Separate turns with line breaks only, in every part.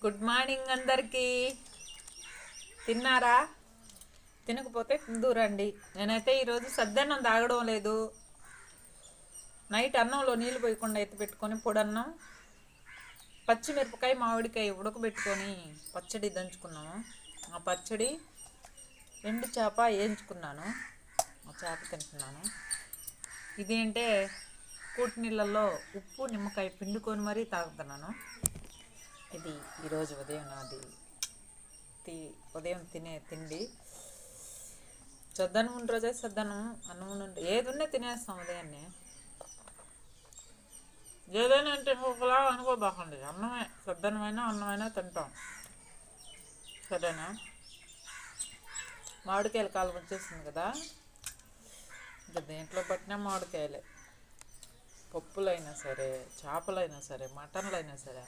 Good morning అందరికీ. తిన్నారా? తినకపోతే తిందురండి. నేనైతే ఈరోజు సద్దన్నం తాగడం లేదు. నైట్ అన్నంలో నీళ్ళు పోయకుండా ఎత్తి పెట్టుకొని పొడన్నం, పచ్చిమిరపకాయ మామిడికాయ ఉడకబెట్టుకొని పచ్చడి దంచుకున్నాము. ఆ పచ్చడి ఎండు చేప వేయించుకున్నాను. ఆ చేప తింటున్నాను. ఇదేంటే కూటి నీళ్ళల్లో ఉప్పు నిమ్మకాయ పిండుకొని మరీ తాగుతున్నాను. ఇది ఈరోజు ఉదయం నాది ఉదయం తినే తిండి. సద్దన్నం ఉన్న రోజే సద్దన్నం, అన్నం నుండి ఏది ఉన్నా తినేస్తాం ఉదయాన్నే. ఏదైనా అంటే ఇంకొకలా అనుకోబాకండి. అన్నమే, సద్దన్నమైనా అన్నమైనా తింటాం. సరేనా? మామిడికాయల కాలం వచ్చేసింది కదా. ఇంకా దేంట్లో పట్టినా మామిడికాయలే. పప్పులైనా సరే, చేపలైనా సరే, మటన్లు అయినా సరే,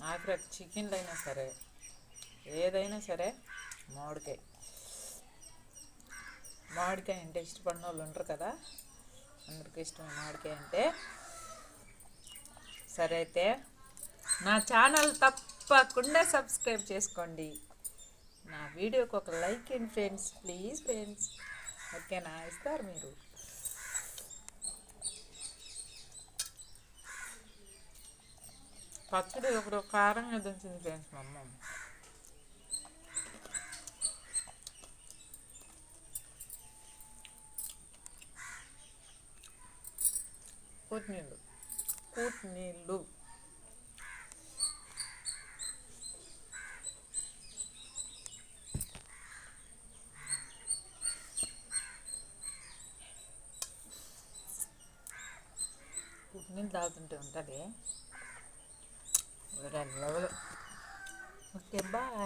ఆఖరికి చికెన్లు అయినా సరే, ఏదైనా సరే మామిడికాయ. మామిడికాయ అంటే ఇష్టపడిన వాళ్ళు ఉంటారు కదా. అందరికీ ఇష్టం మామిడికాయ అంటే. సరే అయితే నా ఛానల్ తప్పకుండా సబ్స్క్రైబ్ చేసుకోండి. నా వీడియోకి ఒక like and friends, please friends. ఓకేనా? ఇస్తారు మీరు. పచ్చడి ఒకరు కారంగా దంచింది ఫ్రెండ్స్ మా అమ్మ. కూటినీళ్ళు కూటినీళ్ళు తాగుతుంటే ఉంటుంది. Okay, bye.